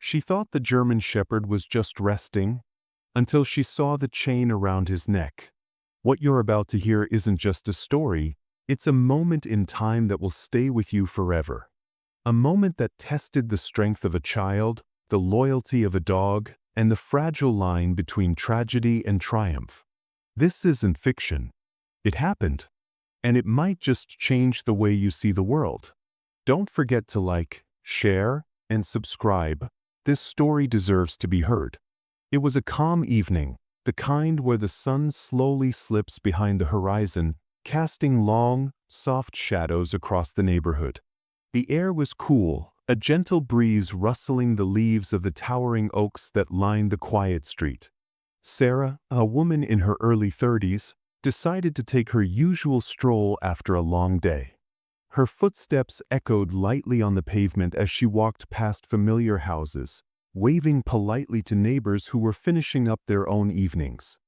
She thought the German Shepherd was just resting, until she saw the chain around his neck. What you're about to hear isn't just a story, it's a moment in time that will stay with you forever. A moment that tested the strength of a child, the loyalty of a dog, and the fragile line between tragedy and triumph. This isn't fiction. It happened. And it might just change the way you see the world. Don't forget to like, share, and subscribe. This story deserves to be heard. It was a calm evening, the kind where the sun slowly slips behind the horizon, casting long, soft shadows across the neighborhood. The air was cool, a gentle breeze rustling the leaves of the towering oaks that lined the quiet street. Sarah, a woman in her early 30s, decided to take her usual stroll after a long day. Her footsteps echoed lightly on the pavement as she walked past familiar houses, waving politely to neighbors who were finishing up their own evenings.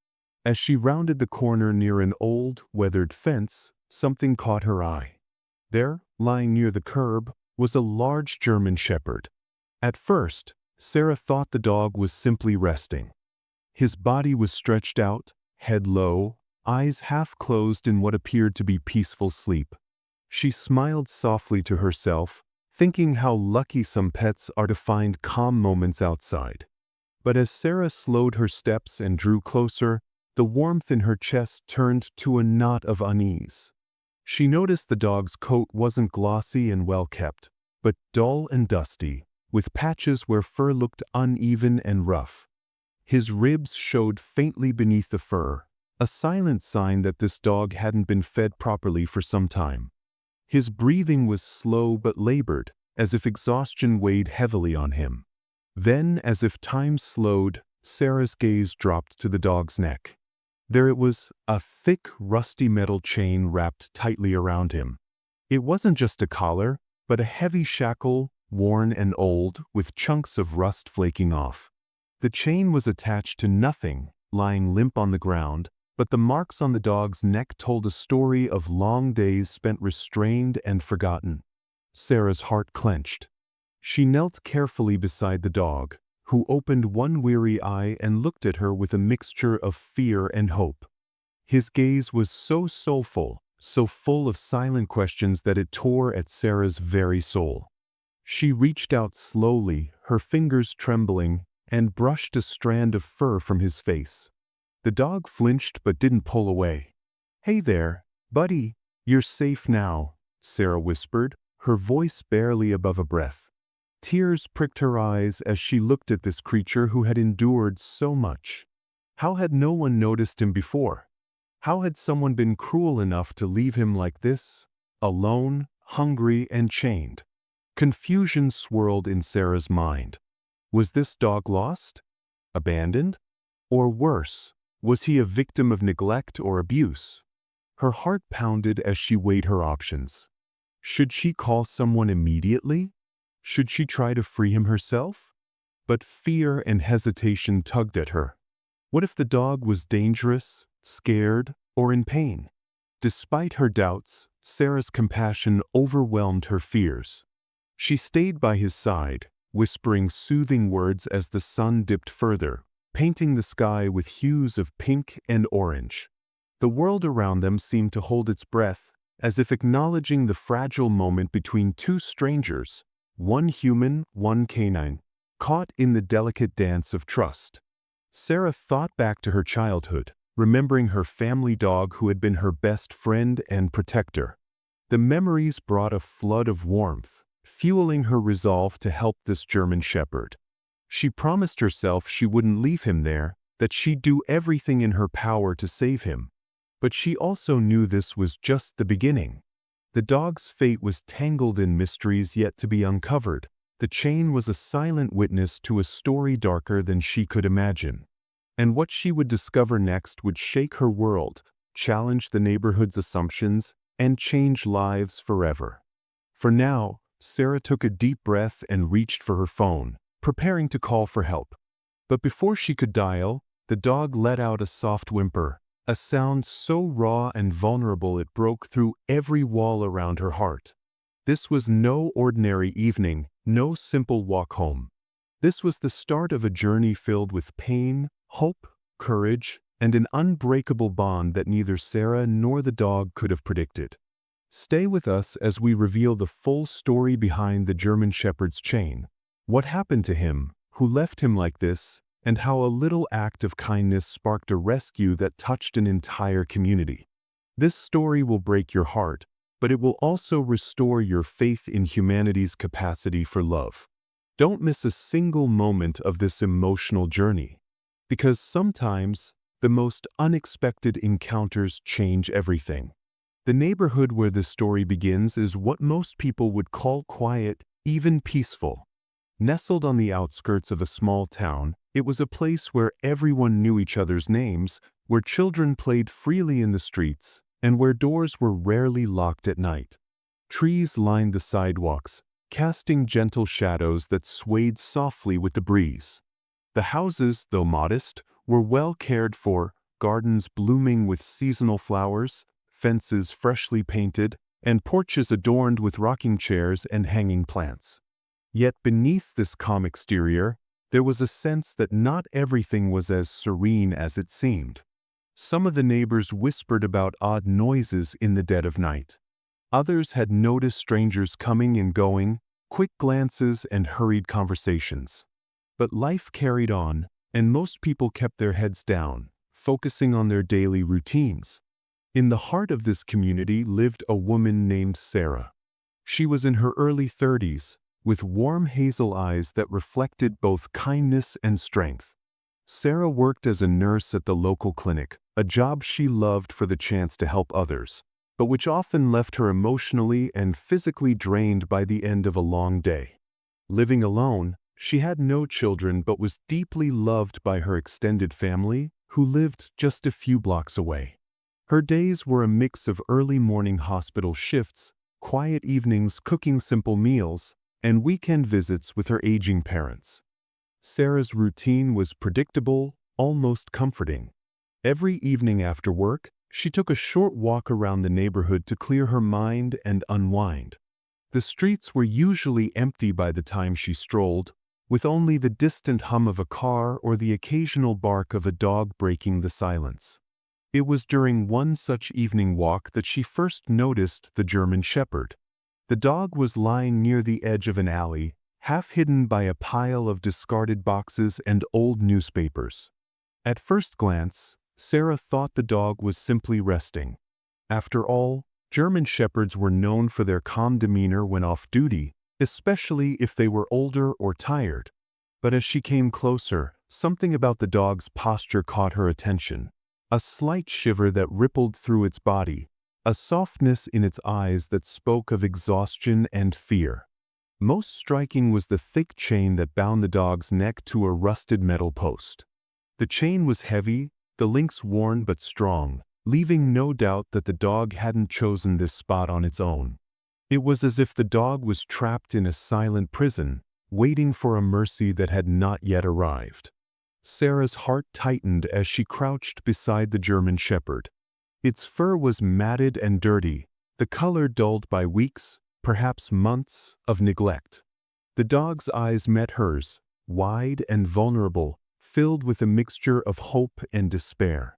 As she rounded the corner near an old, weathered fence, something caught her eye. There, lying near the curb, was a large German Shepherd. At first, Sarah thought the dog was simply resting. His body was stretched out, head low, eyes half closed in what appeared to be peaceful sleep. She smiled softly to herself, thinking how lucky some pets are to find calm moments outside. But as Sarah slowed her steps and drew closer, the warmth in her chest turned to a knot of unease. She noticed the dog's coat wasn't glossy and well-kept, but dull and dusty, with patches where fur looked uneven and rough. His ribs showed faintly beneath the fur, a silent sign that this dog hadn't been fed properly for some time. His breathing was slow but labored, as if exhaustion weighed heavily on him. Then, as if time slowed, Sarah's gaze dropped to the dog's neck. There it was, a thick, rusty metal chain wrapped tightly around him. It wasn't just a collar, but a heavy shackle, worn and old, with chunks of rust flaking off. The chain was attached to nothing, lying limp on the ground, but the marks on the dog's neck told a story of long days spent restrained and forgotten. Sarah's heart clenched. She knelt carefully beside the dog, who opened one weary eye and looked at her with a mixture of fear and hope. His gaze was so soulful, so full of silent questions that it tore at Sarah's very soul. She reached out slowly, her fingers trembling, and brushed a strand of fur from his face. The dog flinched but didn't pull away. "Hey there, buddy, you're safe now," Sarah whispered, her voice barely above a breath. Tears pricked her eyes as she looked at this creature who had endured so much. How had no one noticed him before? How had someone been cruel enough to leave him like this, alone, hungry, and chained? Confusion swirled in Sarah's mind. Was this dog lost? Abandoned? Or worse, was he a victim of neglect or abuse? Her heart pounded as she weighed her options. Should she call someone immediately? Should she try to free him herself? But fear and hesitation tugged at her. What if the dog was dangerous, scared, or in pain? Despite her doubts, Sarah's compassion overwhelmed her fears. She stayed by his side, whispering soothing words as the sun dipped further, painting the sky with hues of pink and orange. The world around them seemed to hold its breath, as if acknowledging the fragile moment between two strangers, one human, one canine, caught in the delicate dance of trust. Sarah thought back to her childhood, remembering her family dog who had been her best friend and protector. The memories brought a flood of warmth, fueling her resolve to help this German Shepherd. She promised herself she wouldn't leave him there, that she'd do everything in her power to save him. But she also knew this was just the beginning. The dog's fate was tangled in mysteries yet to be uncovered. The chain was a silent witness to a story darker than she could imagine. And what she would discover next would shake her world, challenge the neighborhood's assumptions, and change lives forever. For now, Sarah took a deep breath and reached for her phone, preparing to call for help. But before she could dial, the dog let out a soft whimper, a sound so raw and vulnerable it broke through every wall around her heart. This was no ordinary evening, no simple walk home. This was the start of a journey filled with pain, hope, courage, and an unbreakable bond that neither Sarah nor the dog could have predicted. Stay with us as we reveal the full story behind the German Shepherd's chain. What happened to him, who left him like this, and how a little act of kindness sparked a rescue that touched an entire community. This story will break your heart, but it will also restore your faith in humanity's capacity for love. Don't miss a single moment of this emotional journey, because sometimes the most unexpected encounters change everything. The neighborhood where this story begins is what most people would call quiet, even peaceful. Nestled on the outskirts of a small town, it was a place where everyone knew each other's names, where children played freely in the streets, and where doors were rarely locked at night. Trees lined the sidewalks, casting gentle shadows that swayed softly with the breeze. The houses, though modest, were well cared for, gardens blooming with seasonal flowers, fences freshly painted, and porches adorned with rocking chairs and hanging plants. Yet beneath this calm exterior, there was a sense that not everything was as serene as it seemed. Some of the neighbors whispered about odd noises in the dead of night. Others had noticed strangers coming and going, quick glances and hurried conversations. But life carried on, and most people kept their heads down, focusing on their daily routines. In the heart of this community lived a woman named Sarah. She was in her early 30s, with warm hazel eyes that reflected both kindness and strength. Sarah worked as a nurse at the local clinic, a job she loved for the chance to help others, but which often left her emotionally and physically drained by the end of a long day. Living alone, she had no children but was deeply loved by her extended family, who lived just a few blocks away. Her days were a mix of early morning hospital shifts, quiet evenings cooking simple meals, and weekend visits with her aging parents. Sarah's routine was predictable, almost comforting. Every evening after work, she took a short walk around the neighborhood to clear her mind and unwind. The streets were usually empty by the time she strolled, with only the distant hum of a car or the occasional bark of a dog breaking the silence. It was during one such evening walk that she first noticed the German Shepherd. The dog was lying near the edge of an alley, half hidden by a pile of discarded boxes and old newspapers. At first glance, Sarah thought the dog was simply resting. After all, German Shepherds were known for their calm demeanor when off duty, especially if they were older or tired. But as she came closer, something about the dog's posture caught her attention. A slight shiver that rippled through its body, a softness in its eyes that spoke of exhaustion and fear. Most striking was the thick chain that bound the dog's neck to a rusted metal post. The chain was heavy, the links worn but strong, leaving no doubt that the dog hadn't chosen this spot on its own. It was as if the dog was trapped in a silent prison, waiting for a mercy that had not yet arrived. Sarah's heart tightened as she crouched beside the German Shepherd. Its fur was matted and dirty, the color dulled by weeks, perhaps months, of neglect. The dog's eyes met hers, wide and vulnerable, filled with a mixture of hope and despair.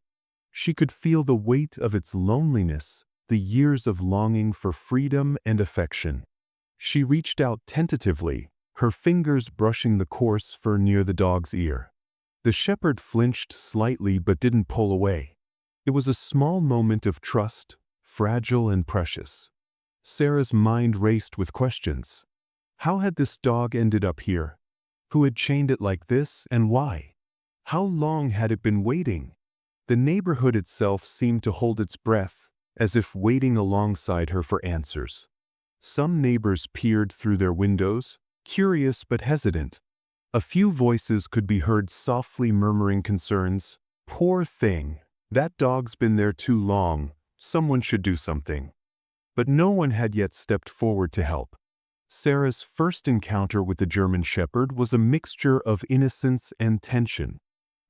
She could feel the weight of its loneliness, the years of longing for freedom and affection. She reached out tentatively, her fingers brushing the coarse fur near the dog's ear. The shepherd flinched slightly but didn't pull away. It was a small moment of trust, fragile and precious. Sarah's mind raced with questions. How had this dog ended up here? Who had chained it like this, and why? How long had it been waiting? The neighborhood itself seemed to hold its breath, as if waiting alongside her for answers. Some neighbors peered through their windows, curious but hesitant. A few voices could be heard softly murmuring concerns. "Poor thing. That dog's been there too long. Someone should do something." But no one had yet stepped forward to help. Sarah's first encounter with the German Shepherd was a mixture of innocence and tension.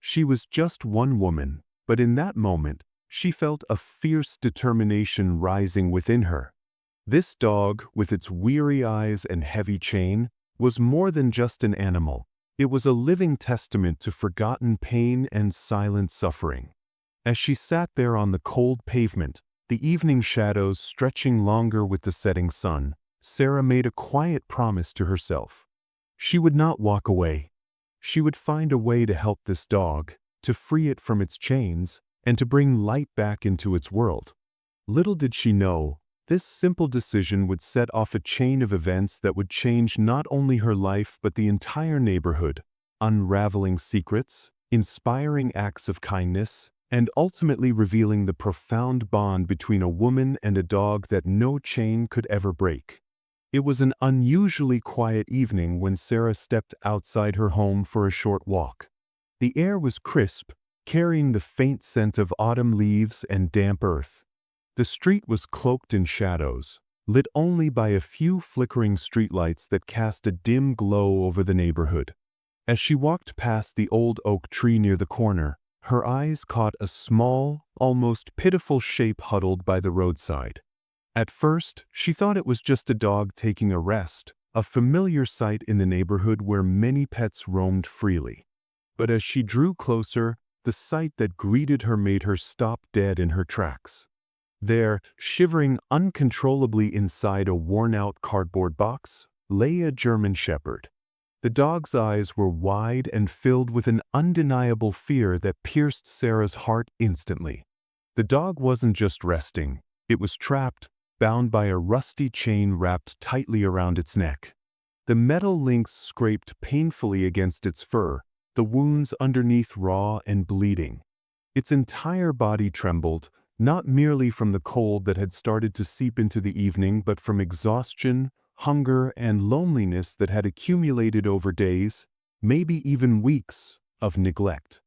She was just one woman, but in that moment, she felt a fierce determination rising within her. This dog, with its weary eyes and heavy chain, was more than just an animal. It was a living testament to forgotten pain and silent suffering. As she sat there on the cold pavement, the evening shadows stretching longer with the setting sun, Sarah made a quiet promise to herself. She would not walk away. She would find a way to help this dog, to free it from its chains, and to bring light back into its world. Little did she know, this simple decision would set off a chain of events that would change not only her life but the entire neighborhood, unraveling secrets, inspiring acts of kindness, and ultimately revealing the profound bond between a woman and a dog that no chain could ever break. It was an unusually quiet evening when Sarah stepped outside her home for a short walk. The air was crisp, carrying the faint scent of autumn leaves and damp earth. The street was cloaked in shadows, lit only by a few flickering streetlights that cast a dim glow over the neighborhood. As she walked past the old oak tree near the corner, her eyes caught a small, almost pitiful shape huddled by the roadside. At first, she thought it was just a dog taking a rest, a familiar sight in the neighborhood where many pets roamed freely. But as she drew closer, the sight that greeted her made her stop dead in her tracks. There, shivering uncontrollably inside a worn-out cardboard box, lay a German Shepherd. The dog's eyes were wide and filled with an undeniable fear that pierced Sarah's heart instantly. The dog wasn't just resting, it was trapped, bound by a rusty chain wrapped tightly around its neck. The metal links scraped painfully against its fur, the wounds underneath raw and bleeding. Its entire body trembled, not merely from the cold that had started to seep into the evening but from exhaustion, hunger, and loneliness that had accumulated over days, maybe even weeks, of neglect.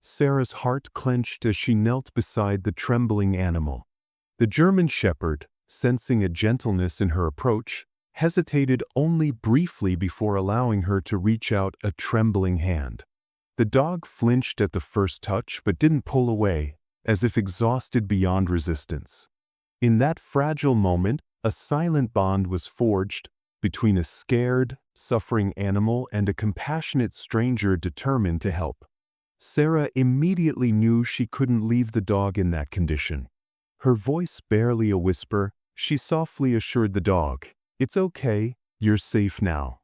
Sarah's heart clenched as she knelt beside the trembling animal. The German Shepherd, sensing a gentleness in her approach, hesitated only briefly before allowing her to reach out a trembling hand. The dog flinched at the first touch but didn't pull away, as if exhausted beyond resistance. In that fragile moment, a silent bond was forged between a scared, suffering animal and a compassionate stranger determined to help. Sarah immediately knew she couldn't leave the dog in that condition. Her voice barely a whisper, she softly assured the dog, "It's okay, you're safe now."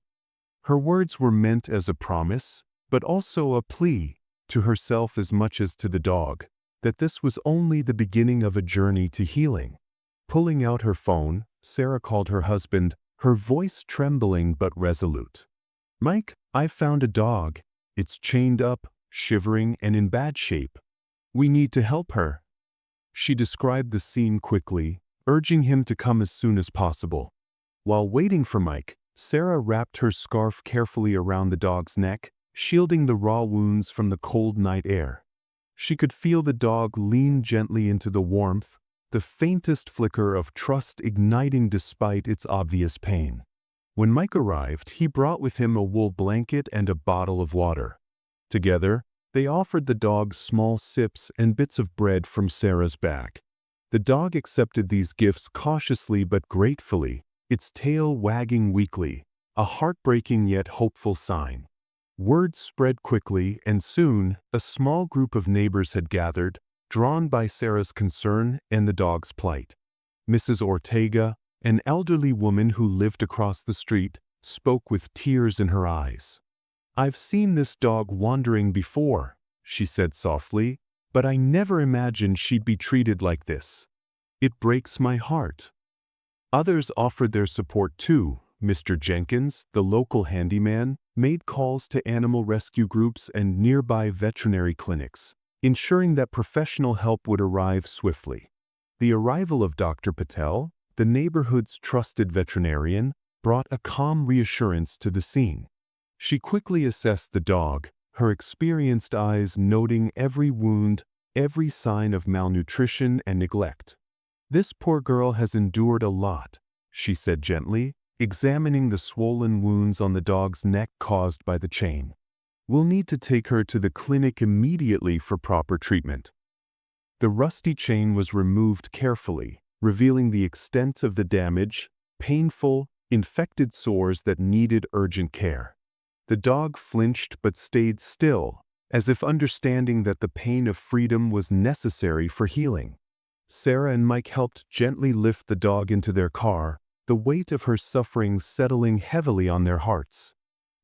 Her words were meant as a promise, but also a plea, to herself as much as to the dog, that this was only the beginning of a journey to healing. Pulling out her phone, Sarah called her husband, her voice trembling but resolute. "Mike, I found a dog. It's chained up, shivering, and in bad shape. We need to help her." She described the scene quickly, urging him to come as soon as possible. While waiting for Mike, Sarah wrapped her scarf carefully around the dog's neck, shielding the raw wounds from the cold night air. She could feel the dog lean gently into the warmth, the faintest flicker of trust igniting despite its obvious pain. When Mike arrived, he brought with him a wool blanket and a bottle of water. Together, they offered the dog small sips and bits of bread from Sarah's bag. The dog accepted these gifts cautiously but gratefully, its tail wagging weakly, a heartbreaking yet hopeful sign. Word spread quickly, and soon, a small group of neighbors had gathered, drawn by Sarah's concern and the dog's plight. Mrs. Ortega, an elderly woman who lived across the street, spoke with tears in her eyes. "I've seen this dog wandering before," she said softly, "but I never imagined she'd be treated like this. It breaks my heart." Others offered their support too. Mr. Jenkins, the local handyman, made calls to animal rescue groups and nearby veterinary clinics, ensuring that professional help would arrive swiftly. The arrival of Dr. Patel, the neighborhood's trusted veterinarian, brought a calm reassurance to the scene. She quickly assessed the dog, her experienced eyes noting every wound, every sign of malnutrition and neglect. "This poor girl has endured a lot," she said gently, examining the swollen wounds on the dog's neck caused by the chain. "We'll need to take her to the clinic immediately for proper treatment." The rusty chain was removed carefully, revealing the extent of the damage, painful, infected sores that needed urgent care. The dog flinched but stayed still, as if understanding that the pain of freedom was necessary for healing. Sarah and Mike helped gently lift the dog into their car, the weight of her suffering settling heavily on their hearts.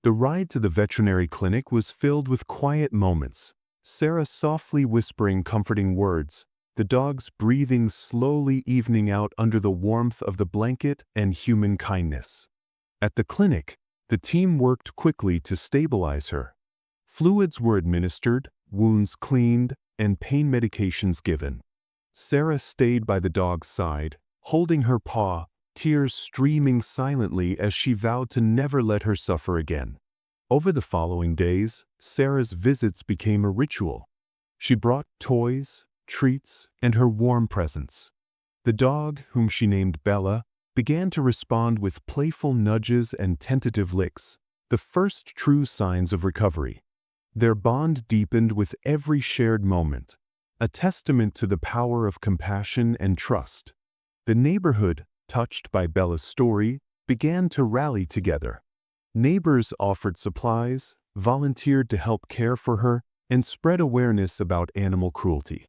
The ride to the veterinary clinic was filled with quiet moments, Sarah softly whispering comforting words, the dog's breathing slowly evening out under the warmth of the blanket and human kindness. At the clinic, the team worked quickly to stabilize her. Fluids were administered, wounds cleaned, and pain medications given. Sarah stayed by the dog's side, holding her paw, tears streaming silently as she vowed to never let her suffer again. Over the following days, Sarah's visits became a ritual. She brought toys, treats, and her warm presence. The dog, whom she named Bella, began to respond with playful nudges and tentative licks, the first true signs of recovery. Their bond deepened with every shared moment, a testament to the power of compassion and trust. The neighborhood, touched by Bella's story, began to rally together. Neighbors offered supplies, volunteered to help care for her, and spread awareness about animal cruelty.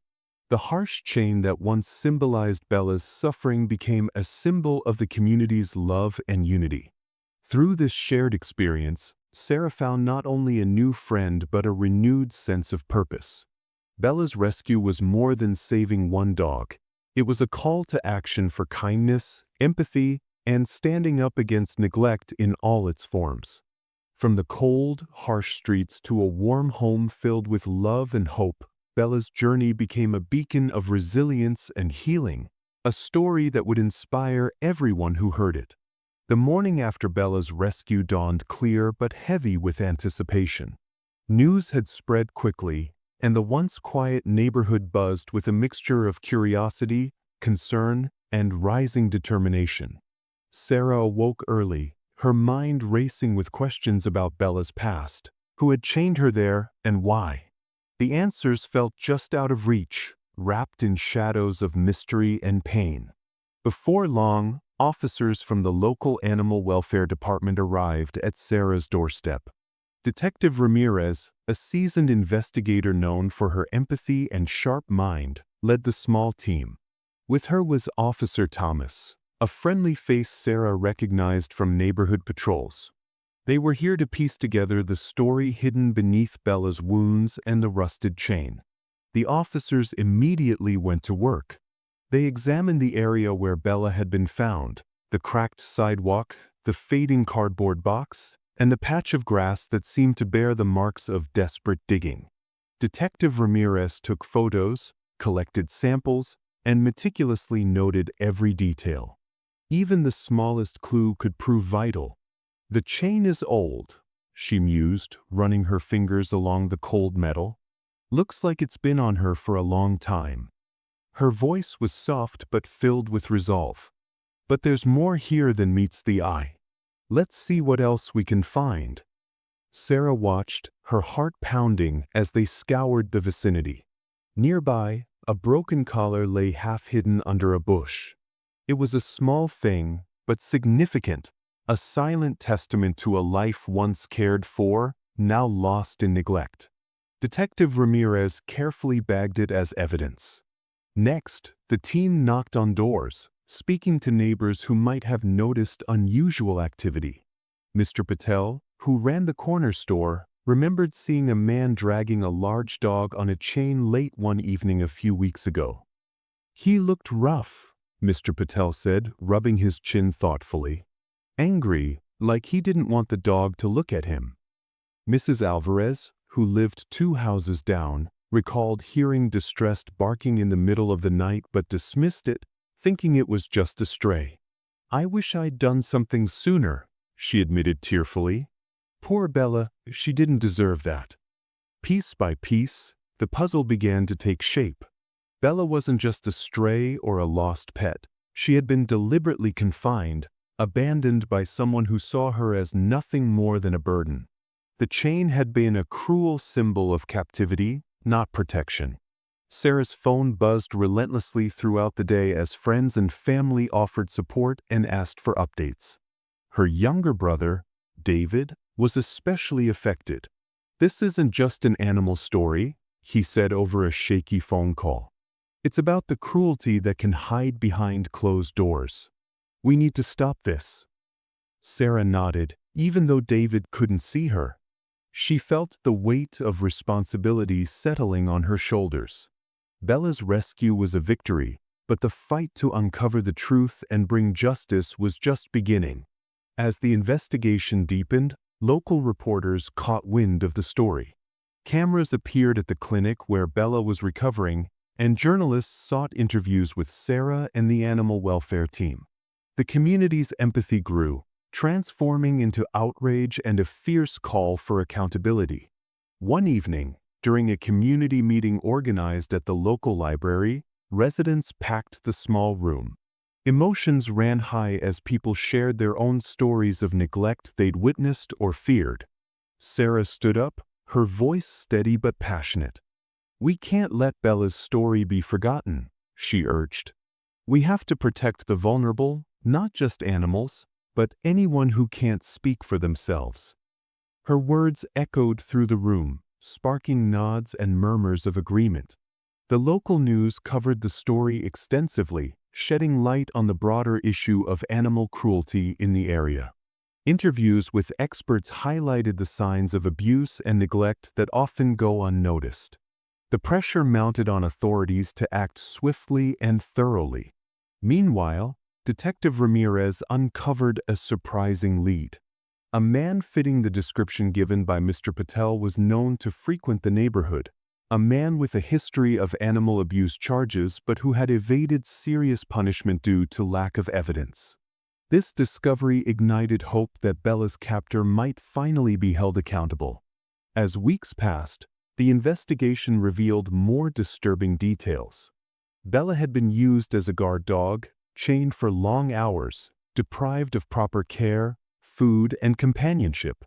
The harsh chain that once symbolized Bella's suffering became a symbol of the community's love and unity. Through this shared experience, Sarah found not only a new friend but a renewed sense of purpose. Bella's rescue was more than saving one dog. It was a call to action for kindness, empathy, and standing up against neglect in all its forms. From the cold, harsh streets to a warm home filled with love and hope, Bella's journey became a beacon of resilience and healing, a story that would inspire everyone who heard it. The morning after Bella's rescue dawned clear but heavy with anticipation. News had spread quickly, and the once quiet neighborhood buzzed with a mixture of curiosity, concern, and rising determination. Sarah awoke early, her mind racing with questions about Bella's past, who had chained her there and why. The answers felt just out of reach, wrapped in shadows of mystery and pain. Before long, officers from the local animal welfare department arrived at Sarah's doorstep. Detective Ramirez, a seasoned investigator known for her empathy and sharp mind, led the small team. With her was Officer Thomas, a friendly face Sarah recognized from neighborhood patrols. They were here to piece together the story hidden beneath Bella's wounds and the rusted chain. The officers immediately went to work. They examined the area where Bella had been found, the cracked sidewalk, the fading cardboard box, and the patch of grass that seemed to bear the marks of desperate digging. Detective Ramirez took photos, collected samples, and meticulously noted every detail. Even the smallest clue could prove vital. "The chain is old," she mused, running her fingers along the cold metal. "Looks like it's been on her for a long time." Her voice was soft but filled with resolve. "But there's more here than meets the eye. Let's see what else we can find." Sarah watched, her heart pounding as they scoured the vicinity. Nearby, a broken collar lay half-hidden under a bush. It was a small thing, but significant, a silent testament to a life once cared for, now lost in neglect. Detective Ramirez carefully bagged it as evidence. Next, the team knocked on doors, speaking to neighbors who might have noticed unusual activity. Mr. Patel, who ran the corner store, remembered seeing a man dragging a large dog on a chain late one evening a few weeks ago. "He looked rough," Mr. Patel said, rubbing his chin thoughtfully. "Angry, like he didn't want the dog to look at him." Mrs. Alvarez, who lived 2 houses down, recalled hearing distressed barking in the middle of the night but dismissed it, thinking it was just a stray. "I wish I'd done something sooner," she admitted tearfully. Poor Bella, she didn't deserve that. Piece by piece, the puzzle began to take shape. Bella wasn't just a stray or a lost pet. She had been deliberately confined, abandoned by someone who saw her as nothing more than a burden. The chain had been a cruel symbol of captivity, not protection. Sarah's phone buzzed relentlessly throughout the day as friends and family offered support and asked for updates. Her younger brother, David, was especially affected. "This isn't just an animal story," he said over a shaky phone call. "It's about the cruelty that can hide behind closed doors. We need to stop this." Sarah nodded, even though David couldn't see her. She felt the weight of responsibility settling on her shoulders. Bella's rescue was a victory, but the fight to uncover the truth and bring justice was just beginning. As the investigation deepened, local reporters caught wind of the story. Cameras appeared at the clinic where Bella was recovering, and journalists sought interviews with Sarah and the animal welfare team. The community's empathy grew, transforming into outrage and a fierce call for accountability. One evening, during a community meeting organized at the local library, residents packed the small room. Emotions ran high as people shared their own stories of neglect they'd witnessed or feared. Sarah stood up, her voice steady but passionate. "We can't let Bella's story be forgotten," she urged. "We have to protect the vulnerable, not just animals, but anyone who can't speak for themselves." Her words echoed through the room, sparking nods and murmurs of agreement. The local news covered the story extensively, shedding light on the broader issue of animal cruelty in the area. Interviews with experts highlighted the signs of abuse and neglect that often go unnoticed. The pressure mounted on authorities to act swiftly and thoroughly. Meanwhile, Detective Ramirez uncovered a surprising lead. A man fitting the description given by Mr. Patel was known to frequent the neighborhood, a man with a history of animal abuse charges but who had evaded serious punishment due to lack of evidence. This discovery ignited hope that Bella's captor might finally be held accountable. As weeks passed, the investigation revealed more disturbing details. Bella had been used as a guard dog, chained for long hours, deprived of proper care, food, and companionship.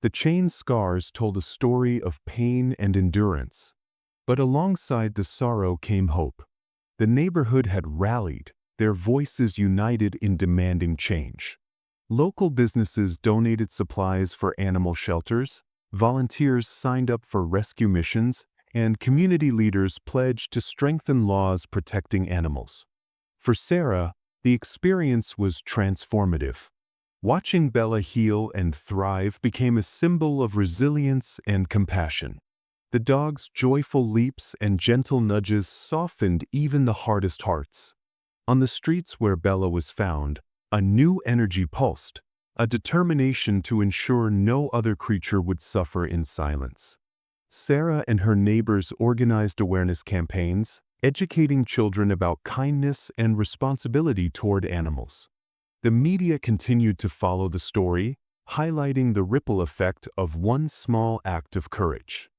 The chain scars told a story of pain and endurance. But alongside the sorrow came hope. The neighborhood had rallied, their voices united in demanding change. Local businesses donated supplies for animal shelters, volunteers signed up for rescue missions, and community leaders pledged to strengthen laws protecting animals. For Sarah, the experience was transformative. Watching Bella heal and thrive became a symbol of resilience and compassion. The dog's joyful leaps and gentle nudges softened even the hardest hearts. On the streets where Bella was found, a new energy pulsed, a determination to ensure no other creature would suffer in silence. Sarah and her neighbors organized awareness campaigns, educating children about kindness and responsibility toward animals. The media continued to follow the story, highlighting the ripple effect of one small act of courage.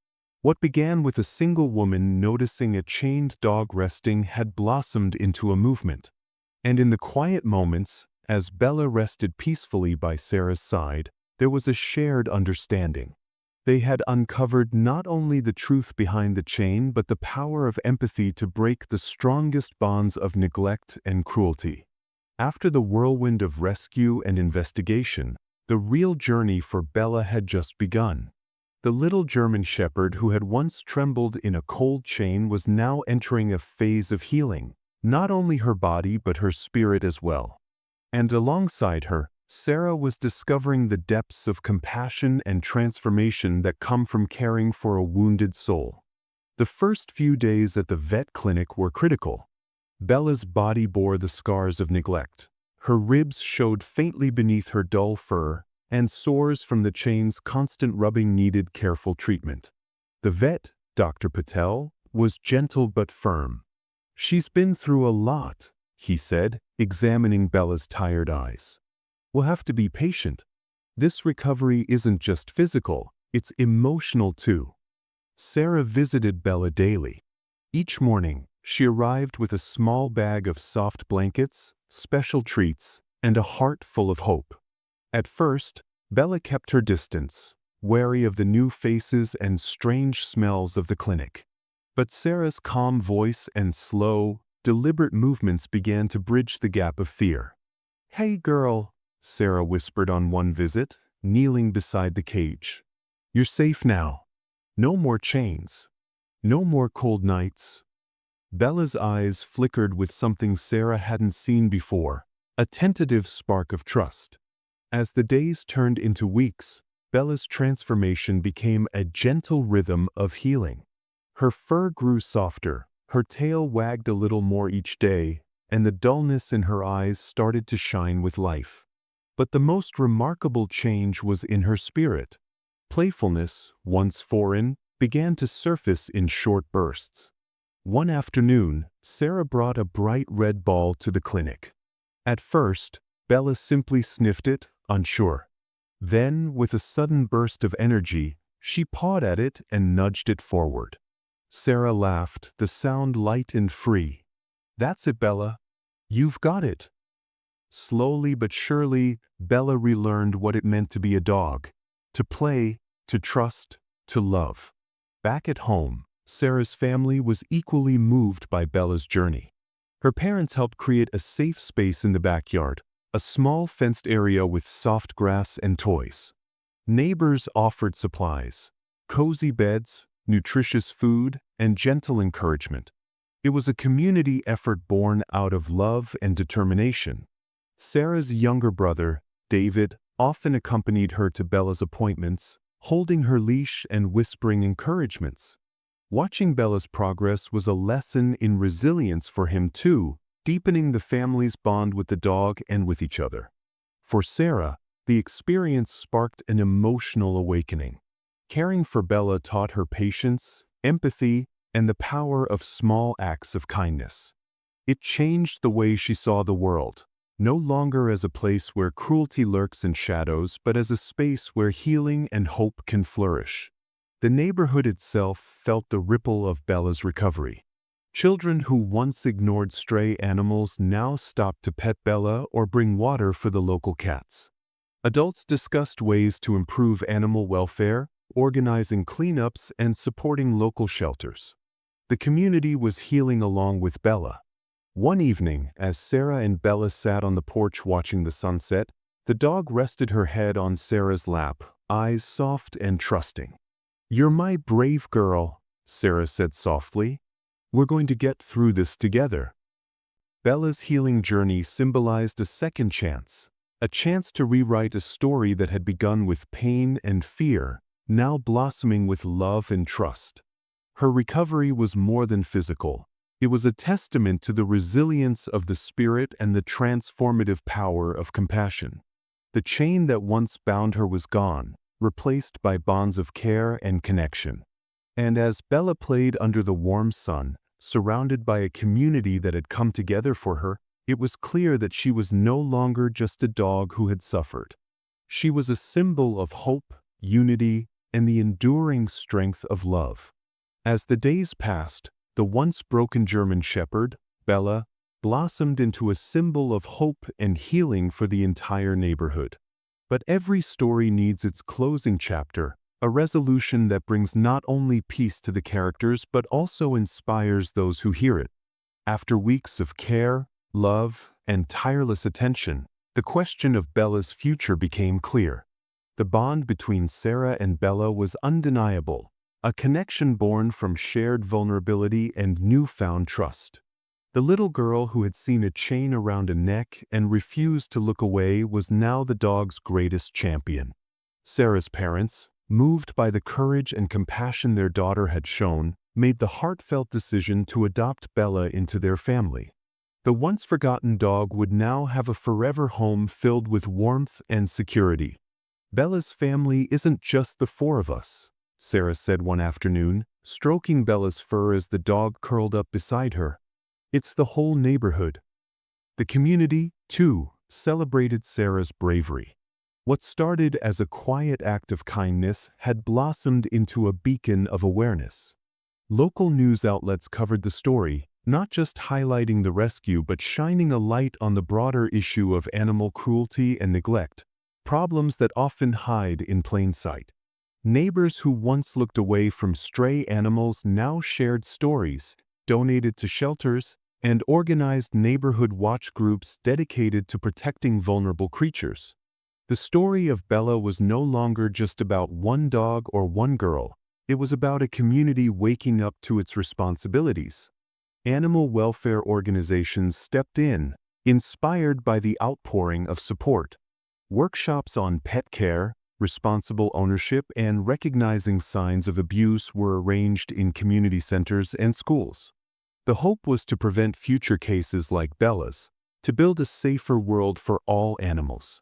What began with a single woman noticing a chained dog resting had blossomed into a movement. And in the quiet moments, as Bella rested peacefully by Sarah's side, there was a shared understanding. They had uncovered not only the truth behind the chain but the power of empathy to break the strongest bonds of neglect and cruelty. After the whirlwind of rescue and investigation, the real journey for Bella had just begun. The little German shepherd who had once trembled in a cold chain was now entering a phase of healing, not only her body but her spirit as well. And alongside her, Sarah was discovering the depths of compassion and transformation that come from caring for a wounded soul. The first few days at the vet clinic were critical. Bella's body bore the scars of neglect. Her ribs showed faintly beneath her dull fur, and sores from the chain's constant rubbing needed careful treatment. The vet, Dr. Patel, was gentle but firm. "She's been through a lot," he said, examining Bella's tired eyes. "We'll have to be patient. This recovery isn't just physical, it's emotional too." Sarah visited Bella daily. Each morning, she arrived with a small bag of soft blankets, special treats, and a heart full of hope. At first, Bella kept her distance, wary of the new faces and strange smells of the clinic. But Sarah's calm voice and slow, deliberate movements began to bridge the gap of fear. "Hey girl," Sarah whispered on one visit, kneeling beside the cage. "You're safe now. No more chains. No more cold nights." Bella's eyes flickered with something Sarah hadn't seen before, a tentative spark of trust. As the days turned into weeks, Bella's transformation became a gentle rhythm of healing. Her fur grew softer, her tail wagged a little more each day, and the dullness in her eyes started to shine with life. But the most remarkable change was in her spirit. Playfulness, once foreign, began to surface in short bursts. One afternoon, Sarah brought a bright red ball to the clinic. At first, Bella simply sniffed it, unsure. Then, with a sudden burst of energy, she pawed at it and nudged it forward. Sarah laughed, the sound light and free. "That's it, Bella. You've got it." Slowly but surely, Bella relearned what it meant to be a dog. To play, to trust, to love. Back at home, Sarah's family was equally moved by Bella's journey. Her parents helped create a safe space in the backyard, a small fenced area with soft grass and toys. Neighbors offered supplies, cozy beds, nutritious food, and gentle encouragement. It was a community effort born out of love and determination. Sarah's younger brother, David, often accompanied her to Bella's appointments, holding her leash and whispering encouragements. Watching Bella's progress was a lesson in resilience for him too, deepening the family's bond with the dog and with each other. For Sarah, the experience sparked an emotional awakening. Caring for Bella taught her patience, empathy, and the power of small acts of kindness. It changed the way she saw the world, no longer as a place where cruelty lurks in shadows, but as a space where healing and hope can flourish. The neighborhood itself felt the ripple of Bella's recovery. Children who once ignored stray animals now stopped to pet Bella or bring water for the local cats. Adults discussed ways to improve animal welfare, organizing cleanups and supporting local shelters. The community was healing along with Bella. One evening, as Sarah and Bella sat on the porch watching the sunset, the dog rested her head on Sarah's lap, eyes soft and trusting. "You're my brave girl," Sarah said softly. "We're going to get through this together." Bella's healing journey symbolized a second chance, a chance to rewrite a story that had begun with pain and fear, now blossoming with love and trust. Her recovery was more than physical. It was a testament to the resilience of the spirit and the transformative power of compassion. The chain that once bound her was gone, replaced by bonds of care and connection. And as Bella played under the warm sun, surrounded by a community that had come together for her, it was clear that she was no longer just a dog who had suffered. She was a symbol of hope, unity, and the enduring strength of love. As the days passed, the once broken German Shepherd, Bella, blossomed into a symbol of hope and healing for the entire neighborhood. But every story needs its closing chapter, a resolution that brings not only peace to the characters but also inspires those who hear it. After weeks of care, love, and tireless attention, the question of Bella's future became clear. The bond between Sarah and Bella was undeniable, a connection born from shared vulnerability and newfound trust. The little girl who had seen a chain around a neck and refused to look away was now the dog's greatest champion. Sarah's parents, moved by the courage and compassion their daughter had shown, made the heartfelt decision to adopt Bella into their family. The once forgotten dog would now have a forever home filled with warmth and security. "Bella's family isn't just the four of us," Sarah said one afternoon, stroking Bella's fur as the dog curled up beside her. "It's the whole neighborhood." The community, too, celebrated Sarah's bravery. What started as a quiet act of kindness had blossomed into a beacon of awareness. Local news outlets covered the story, not just highlighting the rescue but shining a light on the broader issue of animal cruelty and neglect, problems that often hide in plain sight. Neighbors who once looked away from stray animals now shared stories, donated to shelters, and organized neighborhood watch groups dedicated to protecting vulnerable creatures. The story of Bella was no longer just about one dog or one girl. It was about a community waking up to its responsibilities. Animal welfare organizations stepped in, inspired by the outpouring of support. Workshops on pet care, responsible ownership, and recognizing signs of abuse were arranged in community centers and schools. The hope was to prevent future cases like Bella's, to build a safer world for all animals.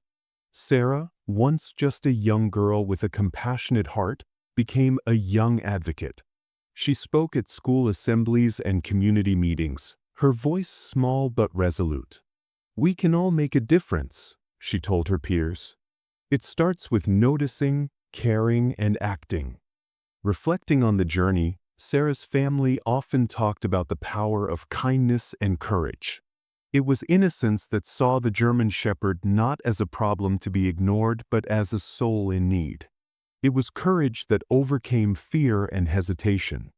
Sarah, once just a young girl with a compassionate heart, became a young advocate. She spoke at school assemblies and community meetings, her voice small but resolute. "We can all make a difference," she told her peers. "It starts with noticing, caring, and acting." Reflecting on the journey, Sarah's family often talked about the power of kindness and courage. It was innocence that saw the German Shepherd not as a problem to be ignored but as a soul in need. It was courage that overcame fear and hesitation.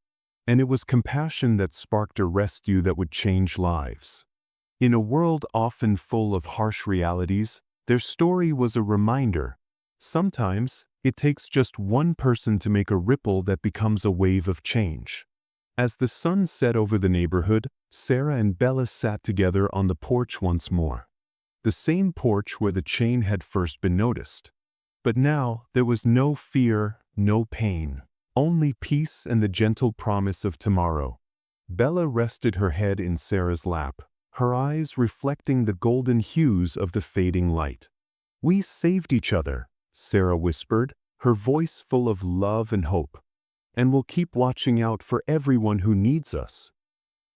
And it was compassion that sparked a rescue that would change lives. In a world often full of harsh realities, their story was a reminder. Sometimes, it takes just one person to make a ripple that becomes a wave of change. As the sun set over the neighborhood, Sarah and Bella sat together on the porch once more. The same porch where the chain had first been noticed. But now, there was no fear, no pain, only peace and the gentle promise of tomorrow. Bella rested her head in Sarah's lap, her eyes reflecting the golden hues of the fading light. "We saved each other," Sarah whispered, her voice full of love and hope. "And we'll keep watching out for everyone who needs us."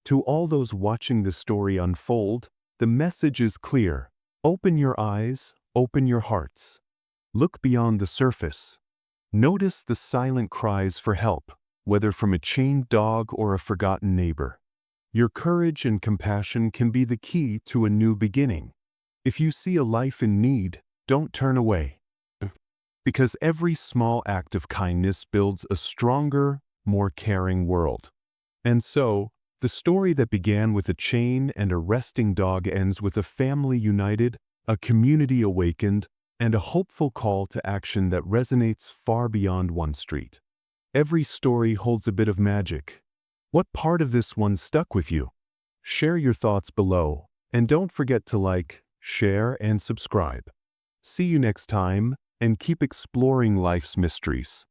To all those watching the story unfold, the message is clear. Open your eyes, open your hearts. Look beyond the surface. Notice the silent cries for help, whether from a chained dog or a forgotten neighbor. Your courage and compassion can be the key to a new beginning. If you see a life in need, don't turn away. Because every small act of kindness builds a stronger, more caring world. And so, the story that began with a chain and a resting dog ends with a family united, a community awakened, and a hopeful call to action that resonates far beyond one street. Every story holds a bit of magic. What part of this one stuck with you? Share your thoughts below, and don't forget to like, share, and subscribe. See you next time, and keep exploring life's mysteries.